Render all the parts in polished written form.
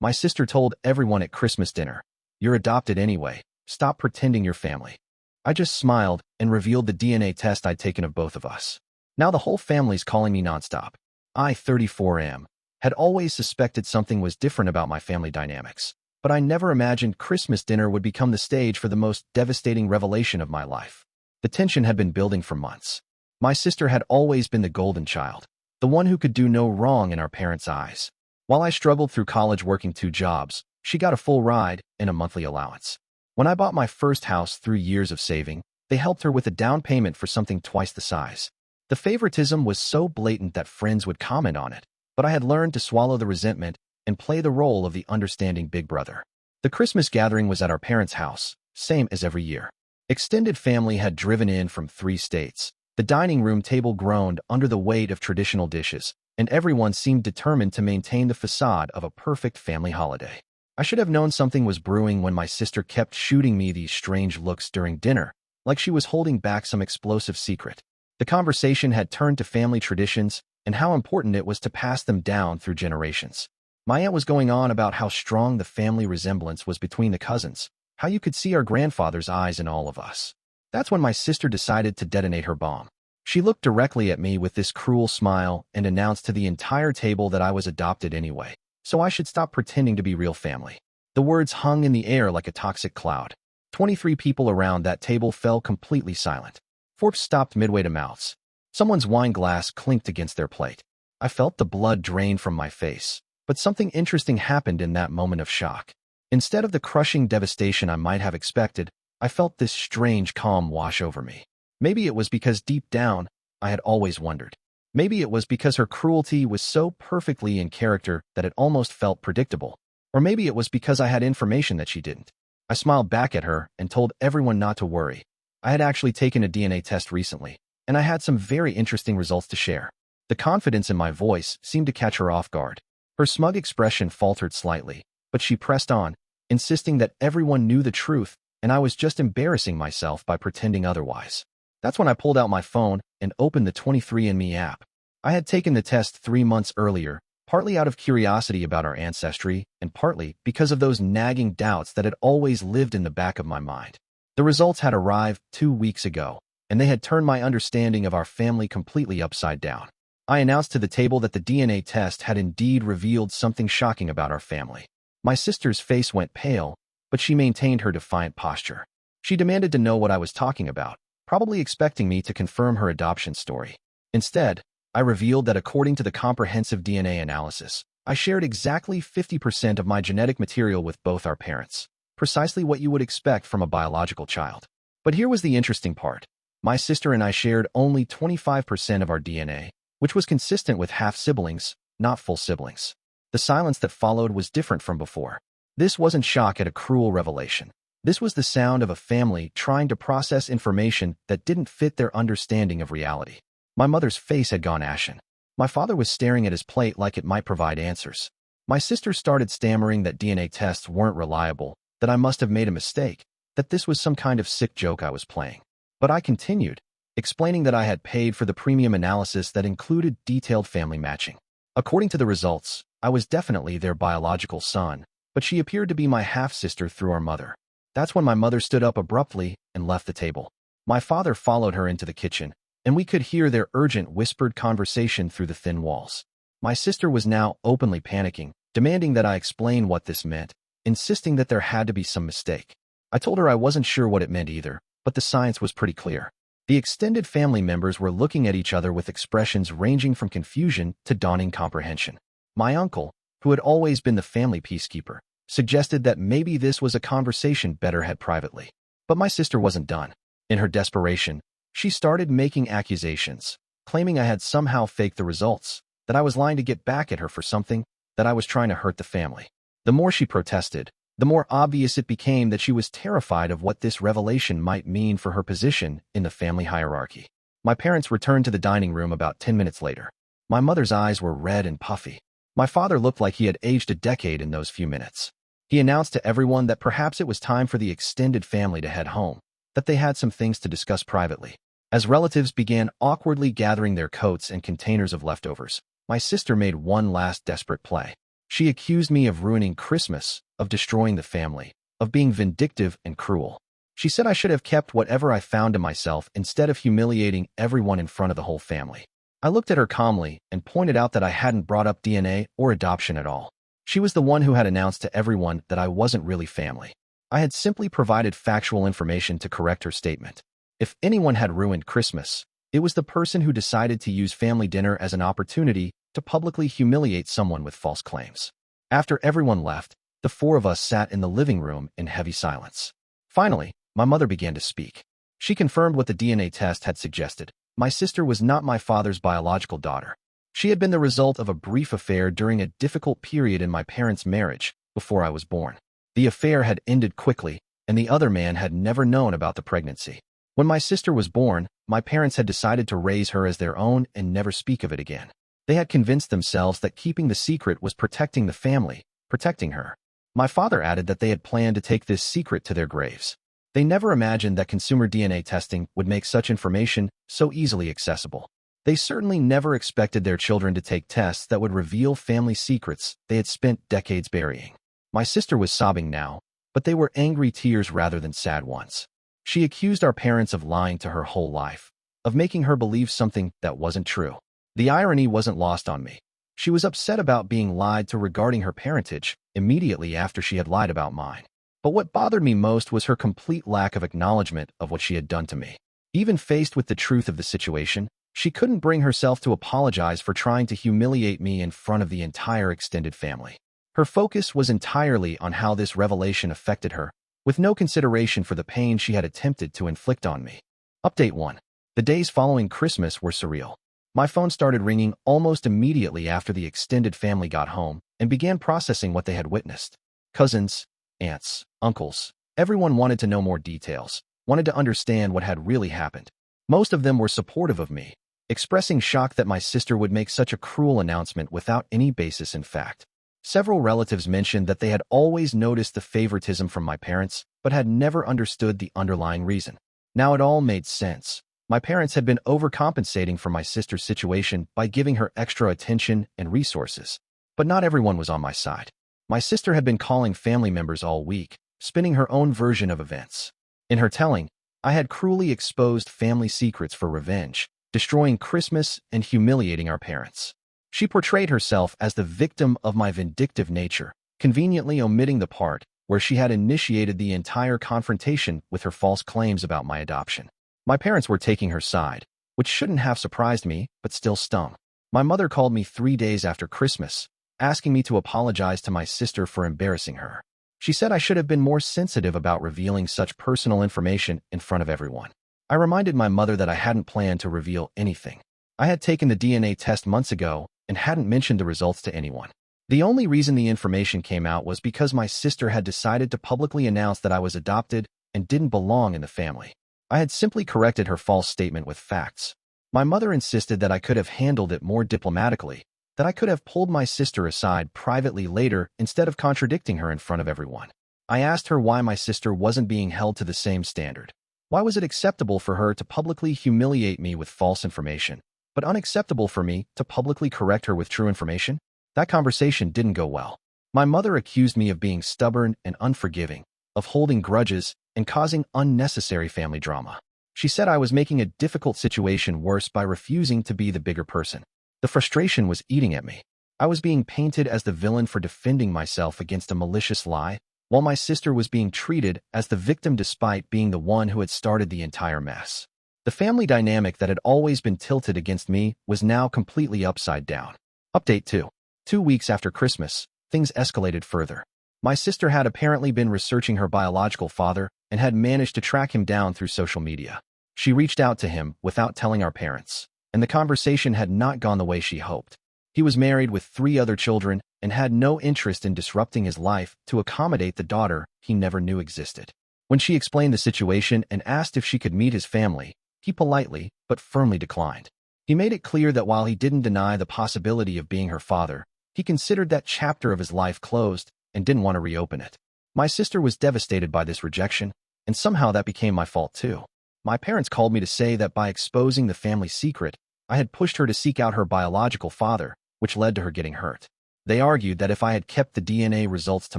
My sister told everyone at Christmas dinner, "You're adopted anyway. Stop pretending you're family." I just smiled and revealed the DNA test I'd taken of both of us. Now the whole family's calling me nonstop. I, 34 am, had always suspected something was different about my family dynamics, but I never imagined Christmas dinner would become the stage for the most devastating revelation of my life. The tension had been building for months. My sister had always been the golden child, the one who could do no wrong in our parents' eyes. While I struggled through college working 2 jobs, she got a full ride and a monthly allowance. When I bought my first house through years of saving, they helped her with a down payment for something twice the size. The favoritism was so blatant that friends would comment on it, but I had learned to swallow the resentment and play the role of the understanding big brother. The Christmas gathering was at our parents' house, same as every year. Extended family had driven in from 3 states. The dining room table groaned under the weight of traditional dishes, and everyone seemed determined to maintain the facade of a perfect family holiday. I should have known something was brewing when my sister kept shooting me these strange looks during dinner, like she was holding back some explosive secret. The conversation had turned to family traditions and how important it was to pass them down through generations. My aunt was going on about how strong the family resemblance was between the cousins, how you could see our grandfather's eyes in all of us. That's when my sister decided to detonate her bomb. She looked directly at me with this cruel smile and announced to the entire table that I was adopted anyway, so I should stop pretending to be real family. The words hung in the air like a toxic cloud. 23 people around that table fell completely silent. Forks stopped midway to mouths. Someone's wine glass clinked against their plate. I felt the blood drain from my face, but something interesting happened in that moment of shock. Instead of the crushing devastation I might have expected, I felt this strange calm wash over me. Maybe it was because deep down, I had always wondered. Maybe it was because her cruelty was so perfectly in character that it almost felt predictable. Or maybe it was because I had information that she didn't. I smiled back at her and told everyone not to worry. I had actually taken a DNA test recently, and I had some very interesting results to share. The confidence in my voice seemed to catch her off guard. Her smug expression faltered slightly, but she pressed on, insisting that everyone knew the truth, and I was just embarrassing myself by pretending otherwise. That's when I pulled out my phone and opened the 23andMe app. I had taken the test 3 months earlier, partly out of curiosity about our ancestry, and partly because of those nagging doubts that had always lived in the back of my mind. The results had arrived 2 weeks ago, and they had turned my understanding of our family completely upside down. I announced to the table that the DNA test had indeed revealed something shocking about our family. My sister's face went pale, but she maintained her defiant posture. She demanded to know what I was talking about, probably expecting me to confirm her adoption story. Instead, I revealed that according to the comprehensive DNA analysis, I shared exactly 50% of my genetic material with both our parents, precisely what you would expect from a biological child. But here was the interesting part. My sister and I shared only 25% of our DNA, which was consistent with half-siblings, not full siblings. The silence that followed was different from before. This wasn't shock at a cruel revelation. This was the sound of a family trying to process information that didn't fit their understanding of reality. My mother's face had gone ashen. My father was staring at his plate like it might provide answers. My sister started stammering that DNA tests weren't reliable, that I must have made a mistake, that this was some kind of sick joke I was playing. But I continued, explaining that I had paid for the premium analysis that included detailed family matching. According to the results, I was definitely their biological son, but she appeared to be my half-sister through our mother. That's when my mother stood up abruptly and left the table. My father followed her into the kitchen, and we could hear their urgent whispered conversation through the thin walls. My sister was now openly panicking, demanding that I explain what this meant, insisting that there had to be some mistake. I told her I wasn't sure what it meant either, but the science was pretty clear. The extended family members were looking at each other with expressions ranging from confusion to dawning comprehension. My uncle, who had always been the family peacekeeper, suggested that maybe this was a conversation better had privately. But my sister wasn't done. In her desperation, she started making accusations, claiming I had somehow faked the results, that I was lying to get back at her for something, that I was trying to hurt the family. The more she protested, the more obvious it became that she was terrified of what this revelation might mean for her position in the family hierarchy. My parents returned to the dining room about 10 minutes later. My mother's eyes were red and puffy. My father looked like he had aged a decade in those few minutes. He announced to everyone that perhaps it was time for the extended family to head home, that they had some things to discuss privately. As relatives began awkwardly gathering their coats and containers of leftovers, my sister made one last desperate play. She accused me of ruining Christmas, of destroying the family, of being vindictive and cruel. She said I should have kept whatever I found to myself instead of humiliating everyone in front of the whole family. I looked at her calmly and pointed out that I hadn't brought up DNA or adoption at all. She was the one who had announced to everyone that I wasn't really family. I had simply provided factual information to correct her statement. If anyone had ruined Christmas, it was the person who decided to use family dinner as an opportunity to publicly humiliate someone with false claims. After everyone left, the four of us sat in the living room in heavy silence. Finally, my mother began to speak. She confirmed what the DNA test had suggested. My sister was not my father's biological daughter. She had been the result of a brief affair during a difficult period in my parents' marriage before I was born. The affair had ended quickly, and the other man had never known about the pregnancy. When my sister was born, my parents had decided to raise her as their own and never speak of it again. They had convinced themselves that keeping the secret was protecting the family, protecting her. My father added that they had planned to take this secret to their graves. They never imagined that consumer DNA testing would make such information so easily accessible. They certainly never expected their children to take tests that would reveal family secrets they had spent decades burying. My sister was sobbing now, but they were angry tears rather than sad ones. She accused our parents of lying to her whole life, of making her believe something that wasn't true. The irony wasn't lost on me. She was upset about being lied to regarding her parentage immediately after she had lied about mine. But what bothered me most was her complete lack of acknowledgement of what she had done to me. Even faced with the truth of the situation, she couldn't bring herself to apologize for trying to humiliate me in front of the entire extended family. Her focus was entirely on how this revelation affected her, with no consideration for the pain she had attempted to inflict on me. Update 1. The days following Christmas were surreal. My phone started ringing almost immediately after the extended family got home and began processing what they had witnessed. Cousins, aunts, uncles, everyone wanted to know more details, wanted to understand what had really happened. Most of them were supportive of me, expressing shock that my sister would make such a cruel announcement without any basis in fact. Several relatives mentioned that they had always noticed the favoritism from my parents, but had never understood the underlying reason. Now it all made sense. My parents had been overcompensating for my sister's situation by giving her extra attention and resources. But not everyone was on my side. My sister had been calling family members all week, spinning her own version of events. In her telling, I had cruelly exposed family secrets for revenge, destroying Christmas and humiliating our parents. She portrayed herself as the victim of my vindictive nature, conveniently omitting the part where she had initiated the entire confrontation with her false claims about my adoption. My parents were taking her side, which shouldn't have surprised me, but still stung. My mother called me 3 days after Christmas, asking me to apologize to my sister for embarrassing her. She said I should have been more sensitive about revealing such personal information in front of everyone. I reminded my mother that I hadn't planned to reveal anything. I had taken the DNA test months ago and hadn't mentioned the results to anyone. The only reason the information came out was because my sister had decided to publicly announce that I was adopted and didn't belong in the family. I had simply corrected her false statement with facts. My mother insisted that I could have handled it more diplomatically, that I could have pulled my sister aside privately later instead of contradicting her in front of everyone. I asked her why my sister wasn't being held to the same standard. Why was it acceptable for her to publicly humiliate me with false information, but unacceptable for me to publicly correct her with true information? That conversation didn't go well. My mother accused me of being stubborn and unforgiving, of holding grudges and causing unnecessary family drama. She said I was making a difficult situation worse by refusing to be the bigger person. The frustration was eating at me. I was being painted as the villain for defending myself against a malicious lie, while my sister was being treated as the victim despite being the one who had started the entire mess. The family dynamic that had always been tilted against me was now completely upside down. Update 2. 2 weeks after Christmas, things escalated further. My sister had apparently been researching her biological father and had managed to track him down through social media. She reached out to him without telling our parents, and the conversation had not gone the way she hoped. He was married with 3 other children and had no interest in disrupting his life to accommodate the daughter he never knew existed. When she explained the situation and asked if she could meet his family, he politely but firmly declined. He made it clear that while he didn't deny the possibility of being her father, he considered that chapter of his life closed and didn't want to reopen it. My sister was devastated by this rejection, and somehow that became my fault too. My parents called me to say that by exposing the family secret, I had pushed her to seek out her biological father, which led to her getting hurt. They argued that if I had kept the DNA results to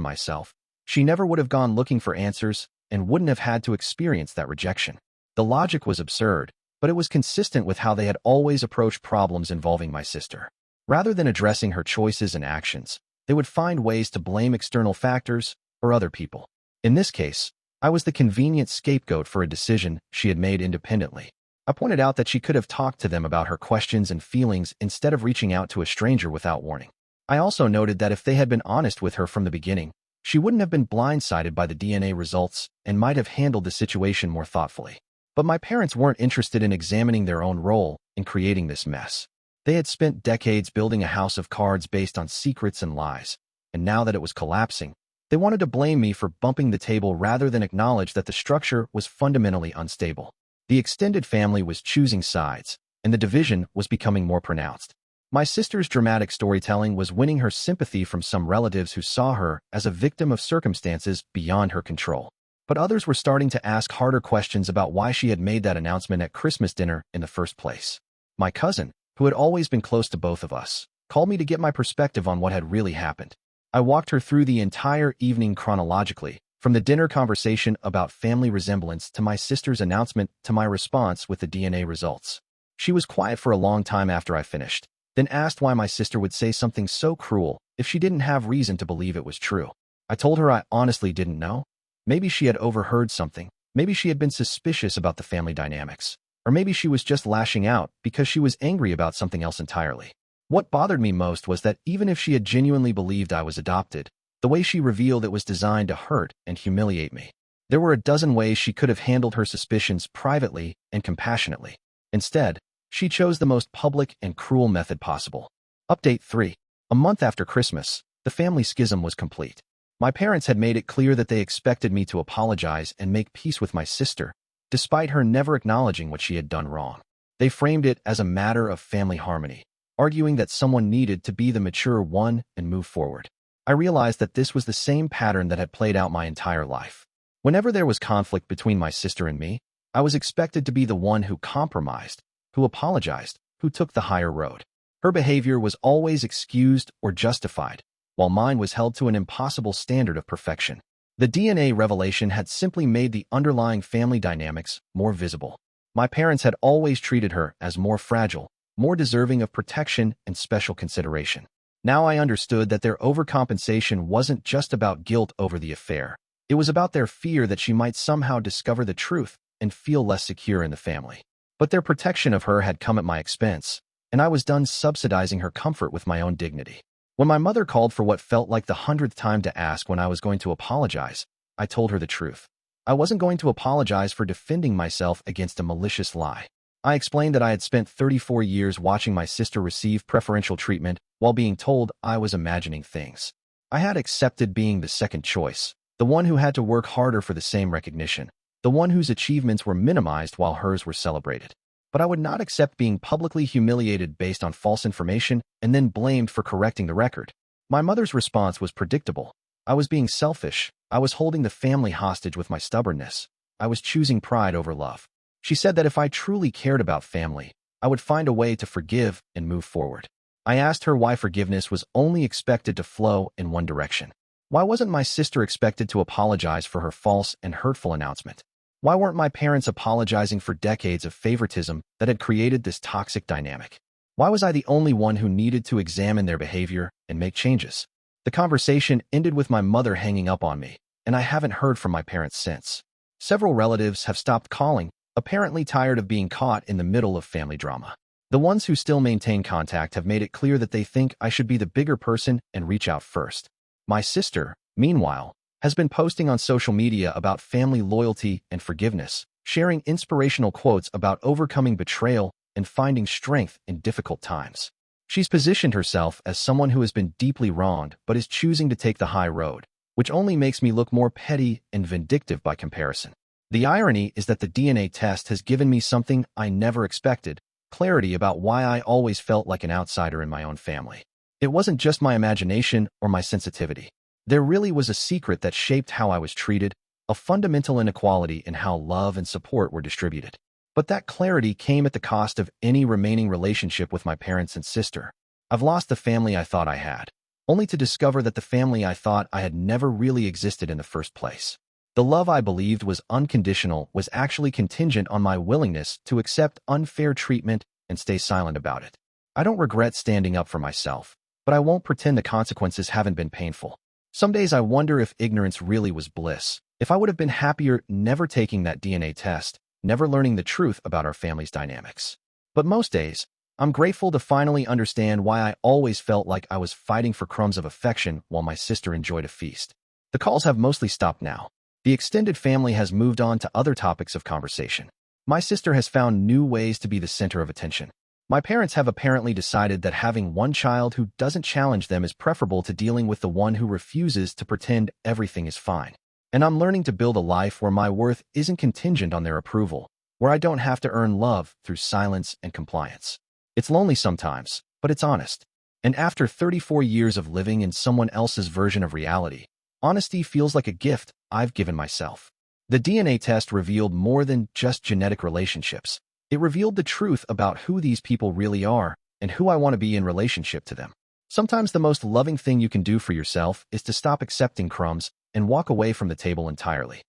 myself, she never would have gone looking for answers and wouldn't have had to experience that rejection. The logic was absurd, but it was consistent with how they had always approached problems involving my sister. Rather than addressing her choices and actions, they would find ways to blame external factors or other people. In this case, I was the convenient scapegoat for a decision she had made independently. I pointed out that she could have talked to them about her questions and feelings instead of reaching out to a stranger without warning. I also noted that if they had been honest with her from the beginning, she wouldn't have been blindsided by the DNA results and might have handled the situation more thoughtfully. But my parents weren't interested in examining their own role in creating this mess. They had spent decades building a house of cards based on secrets and lies, and now that it was collapsing, they wanted to blame me for bumping the table rather than acknowledge that the structure was fundamentally unstable. The extended family was choosing sides, and the division was becoming more pronounced. My sister's dramatic storytelling was winning her sympathy from some relatives who saw her as a victim of circumstances beyond her control. But others were starting to ask harder questions about why she had made that announcement at Christmas dinner in the first place. My cousin, who had always been close to both of us, called me to get my perspective on what had really happened. I walked her through the entire evening chronologically, from the dinner conversation about family resemblance to my sister's announcement to my response with the DNA results. She was quiet for a long time after I finished, then asked why my sister would say something so cruel if she didn't have reason to believe it was true. I told her I honestly didn't know. Maybe she had overheard something. Maybe she had been suspicious about the family dynamics. Or maybe she was just lashing out because she was angry about something else entirely. What bothered me most was that even if she had genuinely believed I was adopted, the way she revealed it was designed to hurt and humiliate me. There were a dozen ways she could have handled her suspicions privately and compassionately. Instead, she chose the most public and cruel method possible. Update 3. A month after Christmas, the family schism was complete. My parents had made it clear that they expected me to apologize and make peace with my sister, despite her never acknowledging what she had done wrong. They framed it as a matter of family harmony, arguing that someone needed to be the mature one and move forward. I realized that this was the same pattern that had played out my entire life. Whenever there was conflict between my sister and me, I was expected to be the one who compromised, who apologized, who took the higher road. Her behavior was always excused or justified, while mine was held to an impossible standard of perfection. The DNA revelation had simply made the underlying family dynamics more visible. My parents had always treated her as more fragile, more deserving of protection and special consideration. Now I understood that their overcompensation wasn't just about guilt over the affair. It was about their fear that she might somehow discover the truth and feel less secure in the family. But their protection of her had come at my expense, and I was done subsidizing her comfort with my own dignity. When my mother called for what felt like the 100th time to ask when I was going to apologize, I told her the truth. I wasn't going to apologize for defending myself against a malicious lie. I explained that I had spent 34 years watching my sister receive preferential treatment while being told I was imagining things. I had accepted being the second choice, the one who had to work harder for the same recognition, the one whose achievements were minimized while hers were celebrated. But I would not accept being publicly humiliated based on false information and then blamed for correcting the record. My mother's response was predictable. I was being selfish. I was holding the family hostage with my stubbornness. I was choosing pride over love. She said that if I truly cared about family, I would find a way to forgive and move forward. I asked her why forgiveness was only expected to flow in one direction. Why wasn't my sister expected to apologize for her false and hurtful announcement? Why weren't my parents apologizing for decades of favoritism that had created this toxic dynamic? Why was I the only one who needed to examine their behavior and make changes? The conversation ended with my mother hanging up on me, and I haven't heard from my parents since. Several relatives have stopped calling, apparently tired of being caught in the middle of family drama. The ones who still maintain contact have made it clear that they think I should be the bigger person and reach out first. My sister, meanwhile, has been posting on social media about family loyalty and forgiveness, sharing inspirational quotes about overcoming betrayal and finding strength in difficult times. She's positioned herself as someone who has been deeply wronged but is choosing to take the high road, which only makes me look more petty and vindictive by comparison. The irony is that the DNA test has given me something I never expected: clarity about why I always felt like an outsider in my own family. It wasn't just my imagination or my sensitivity. There really was a secret that shaped how I was treated, a fundamental inequality in how love and support were distributed. But that clarity came at the cost of any remaining relationship with my parents and sister. I've lost the family I thought I had. only to discover that the family I thought I had never really existed in the first place. The love I believed was unconditional was actually contingent on my willingness to accept unfair treatment and stay silent about it. I don't regret standing up for myself, but I won't pretend the consequences haven't been painful. Some days I wonder if ignorance really was bliss, if I would have been happier never taking that DNA test, never learning the truth about our family's dynamics. But most days, I'm grateful to finally understand why I always felt like I was fighting for crumbs of affection while my sister enjoyed a feast. The calls have mostly stopped now. The extended family has moved on to other topics of conversation. My sister has found new ways to be the center of attention. My parents have apparently decided that having one child who doesn't challenge them is preferable to dealing with the one who refuses to pretend everything is fine. And I'm learning to build a life where my worth isn't contingent on their approval, where I don't have to earn love through silence and compliance. It's lonely sometimes, but it's honest. And after 34 years of living in someone else's version of reality, honesty feels like a gift I've given myself. The DNA test revealed more than just genetic relationships. It revealed the truth about who these people really are and who I want to be in relationship to them. Sometimes the most loving thing you can do for yourself is to stop accepting crumbs and walk away from the table entirely.